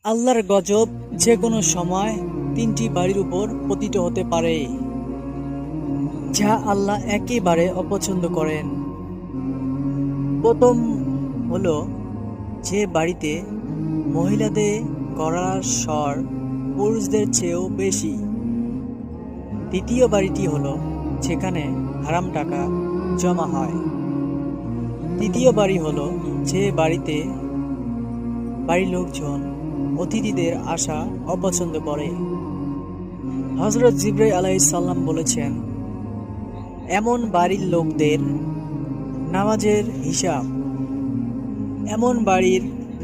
আল্লাহর গজব যে কোনো সময় তিনটি বাড়ির উপর পতিত হতে পারে, যা আল্লাহ একেবারে অপছন্দ করেন। প্রথম হলো যে বাড়িতে মহিলাদের গলার স্বর পুরুষদের চেয়েও বেশি। দ্বিতীয় বাড়িটি হলো যেখানে হারাম টাকা জমা হয়। তৃতীয় বাড়ি হলো যে বাড়িতে বাড়ির লোকজন অতিথিদের আসা অপছন্দ করে। হযরত জিবরাইল আলাইহিস সালাম বলেছেন, এমন বাড়ির লোকদের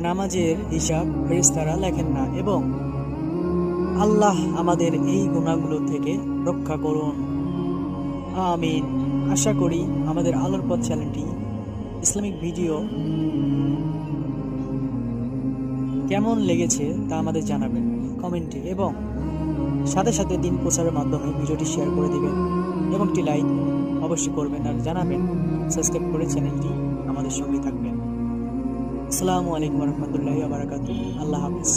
নামাজের হিসাব ফেরেশতারা লেখেন না, এবং আল্লাহ আমাদের এই গুনাহগুলো থেকে রক্ষা করুন। আমিন। আশা করি আমাদের আলোর পথ চ্যানেলটি ইসলামিক ভিডিও কেমন লেগেছে তা আমাদের জানাবেন কমেন্টে, এবং সাথে সাথে দিন প্রচারের মাধ্যমে ভিডিওটি শেয়ার করে দিবেন এবং একটি লাইক অবশ্যই করবেন, আর জানাবেন সাবস্ক্রাইব করে চ্যানেলটি আমাদের সঙ্গে থাকবেন। আসসালামু আলাইকুম ওয়া রাহমাতুল্লাহি ওয়া বারাকাতুহু। আল্লাহ হাফেজ।